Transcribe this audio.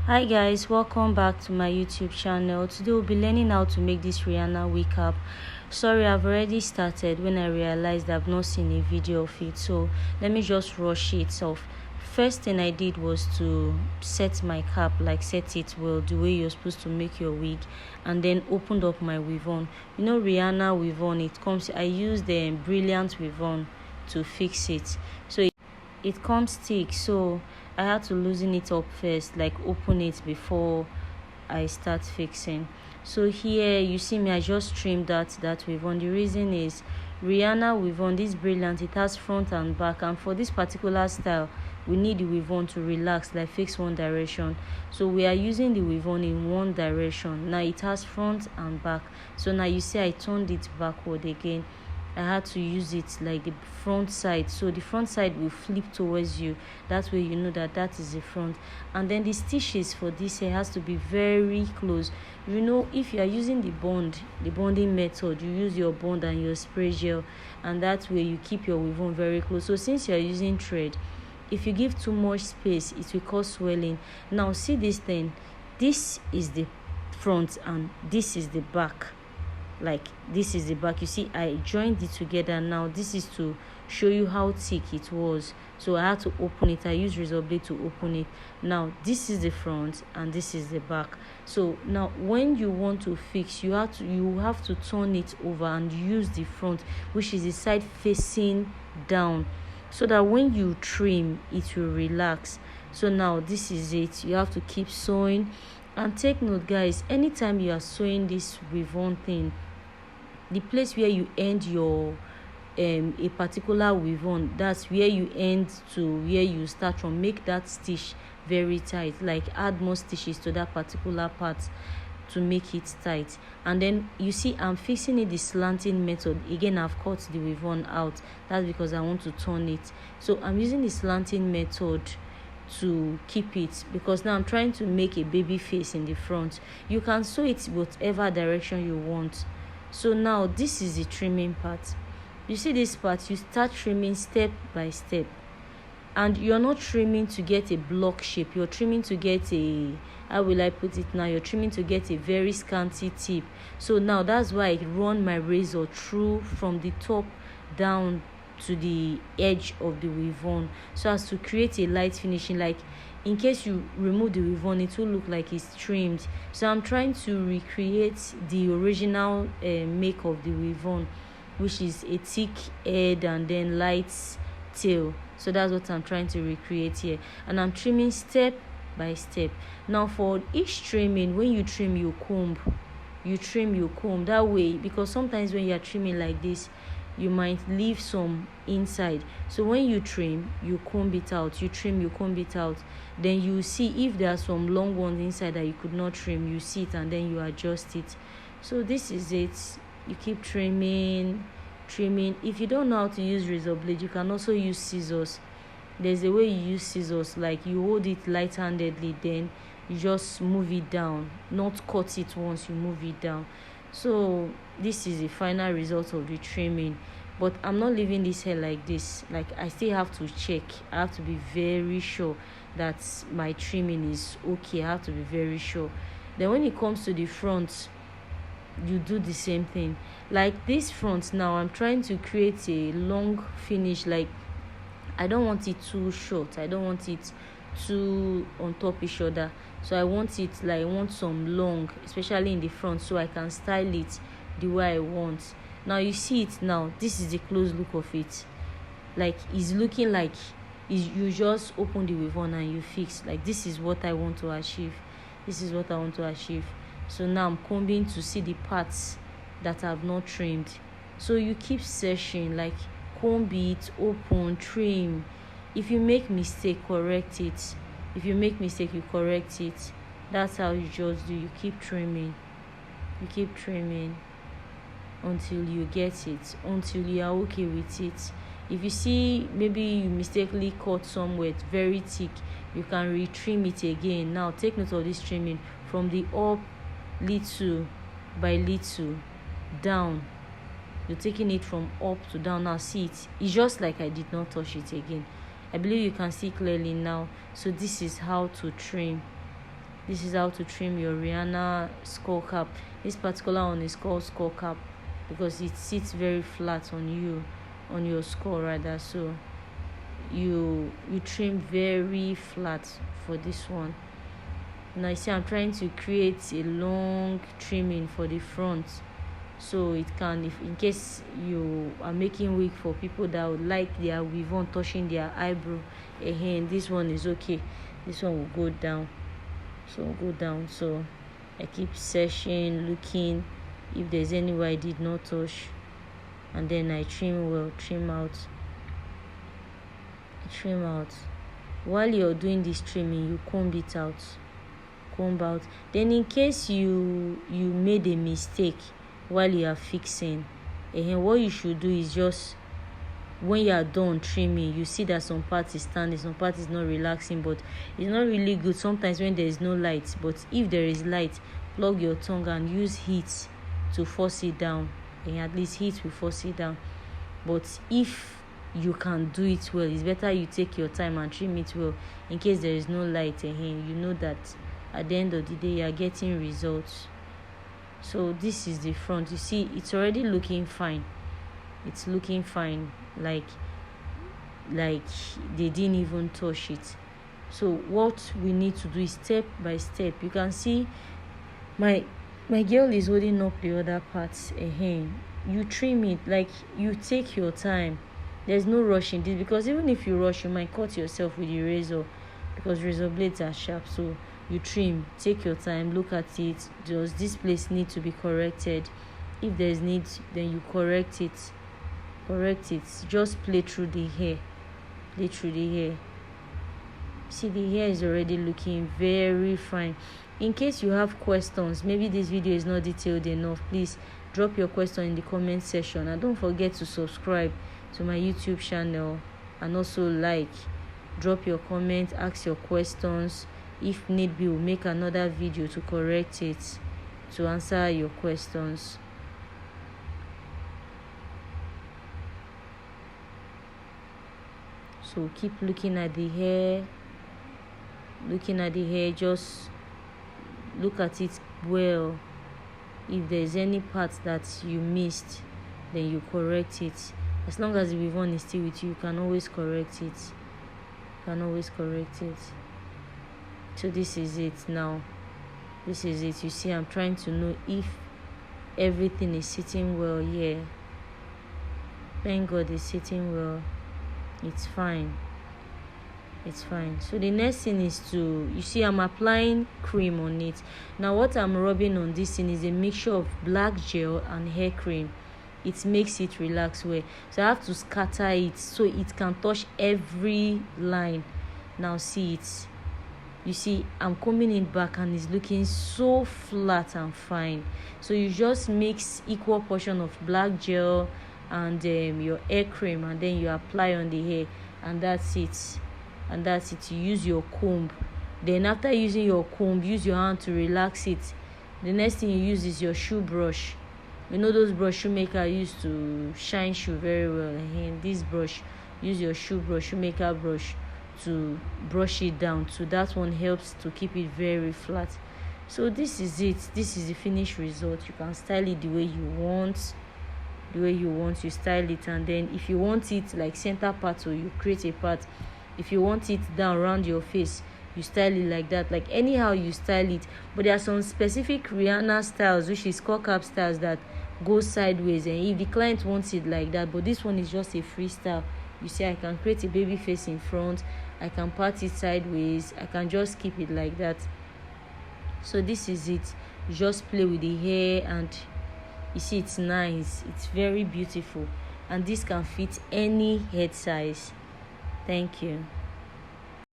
Hi guys, welcome back to my YouTube channel. Today we'll be learning how to make this Rihanna wig cap. Sorry, I've already started when I realized I've not seen a video of it, so let me just rush it off. First thing I did was to set my cap, like set it well the way you're supposed to make your wig, and then opened up my weave on. You know Rihanna weave on, I used the brilliant weave on to fix it. So it comes thick, so I had to loosen it up first, like open it before I start fixing. So here you see me, I just trimmed that weave on. The reason is Rihanna weave on, this brilliant, it has front and back, and for this particular style we need the weave on to relax, like face one direction. So we are using the weave on in one direction. Now it has front and back, so now you see I turned it backward again. I had to use it like the front side, so the front side will flip towards you. That way you know that is the front. And then the stitches for this hair has to be very close. You know, if you are using the bonding method, you use your bond and your spray gel, and that way you keep your weave on very close. So since you are using thread, if you give too much space, it will cause swelling. Now see this thing, this is the front and this is the back. Like this is the back. You see I joined it together. Now this is to show you how thick it was, so I had to open it. I used razor blade to open it. Now this is the front and this is the back. So now when you want to fix, you have to turn it over and use the front, which is the side facing down, so that when you trim it will relax. So now this is it. You have to keep sewing. And take note guys, anytime you are sewing this weave on thing, the place where you end your a particular weave on, that's where you end to where you start from. Make that stitch very tight, like add more stitches to that particular part to make it tight. And then you see I'm fixing it the slanting method. Again, I've cut the weave on out. That's because I want to turn it. So I'm using the slanting method to keep it, because now I'm trying to make a baby face in the front. You can sew it whatever direction you want. So now this is the trimming part. You see this part, you start trimming step by step, and you're not trimming to get a block shape. You're trimming to get a, how will I put it now, you're trimming to get a very scanty tip. So now that's why I run my razor through from the top down to the edge of the weave on, so as to create a light finishing. Like in case you remove the weave on, it will look like it's trimmed. So I'm trying to recreate the original make of the weave on, which is a thick head and then light tail. So that's what I'm trying to recreate here, and I'm trimming step by step. Now for each trimming, when you trim, you comb. That way, because sometimes when you're trimming like this, you might leave some inside. So when you trim, you comb it out. You trim, you comb it out. Then you see if there are some long ones inside that you could not trim, you see it and then you adjust it. So this is it. You keep trimming. If you don't know how to use razor blade, you can also use scissors. There's a way you use scissors, like you hold it light-handedly, then you just move it down, not cut it once, you move it down. So this is the final result of the trimming, but I'm not leaving this hair like this. Like I still have to check. I have to be very sure that my trimming is okay. I have to be very sure. Then when it comes to the front, you do the same thing. Like this front now, I'm trying to create a long finish. Like I don't want it too short, I don't want it too on top each other. So I want it like, I want some long, especially in the front, so I can style it the way I want. Now you see it now, this is the close look of it. Like it's looking like you just open the weave on and you fix. Like this is what I want to achieve. So now I'm combing to see the parts that I've not trimmed. So you keep searching, like comb it, open, trim. If you make mistake, correct it. If you make mistake, you correct it. That's how you just do. You keep trimming until you get it, until you are okay with it. If you see maybe you mistakenly cut somewhere very thick, you can retrim it again. Now take note of this trimming from the up little by little down. You're taking it from up to down. Now see it, it's just like I did not touch it again. I believe you can see clearly now. So this is how to trim. This is how to trim your Rihanna skull cap. This particular one is called skull cap because it sits very flat on your skull rather. So you trim very flat for this one. Now you see I'm trying to create a long trimming for the front, so it can, if in case you are making wig for people that would like their weave on touching their eyebrow, this one is okay. This one will go down, so I keep searching, looking if there's anywhere I did not touch, and then I trim out. While you're doing this trimming, you comb out. Then in case you made a mistake while you are fixing, what you should do is just, when you are done trimming, you see that some part is standing, some part is not relaxing, but it's not really good sometimes when there is no light. But if there is light, plug your tongue and use heat to force it down, and at least heat will force it down. But if you can do it well, it's better you take your time and trim it well. In case there is no light, you know that at the end of the day you are getting results. So this is the front. You see, it's already looking fine. It's looking fine, like they didn't even touch it. So what we need to do is step by step. You can see my girl is holding up the other parts. You trim it, like you take your time. There's no rush in this, because even if you rush, you might cut yourself with the razor, because razor blades are sharp. So you trim, take your time, look at it. Does this place need to be corrected? If there's need, then you correct it. Just play through the hair. See, the hair is already looking very fine. In case you have questions, maybe this video is not detailed enough, please drop your question in the comment section, and don't forget to subscribe to my YouTube channel, and also drop your comment, ask your questions. If need be, we'll make another video to correct it, to answer your questions. So keep looking at the hair, just look at it well. If there's any part that you missed, then you correct it. As long as the weave on is still with you, you can always correct it. So this is it now. You see, I'm trying to know if everything is sitting well. Yeah, thank God it's sitting well. It's fine. So the next thing is to, you see, I'm applying cream on it. Now what I'm rubbing on this thing is a mixture of black gel and hair cream. It makes it relax well. So I have to scatter it so it can touch every line. Now see it. You see, I'm combing it back and it's looking so flat and fine. So you just mix equal portion of black gel and your hair cream, and then you apply on the hair, and that's it. You use your comb. Then after using your comb, use your hand to relax it. The next thing you use is your shoe brush. You know those brush shoemaker used to shine shoe very well. And this brush, use your shoemaker brush to brush it down. So that one helps to keep it very flat. So this is it. This is the finished result. You can style it the way you want. You style it, and then if you want it like center part, or you create a part. If you want it down around your face, you style it like that. Like anyhow you style it. But there are some specific Rihanna styles, which is skull cap styles, that go sideways, and if the client wants it like that. But this one is just a freestyle. You see, I can create a baby face in front, I can part it sideways, I can just keep it like that. So this is it. You just play with the hair, and you see, it's nice, it's very beautiful, and this can fit any head size. Thank you.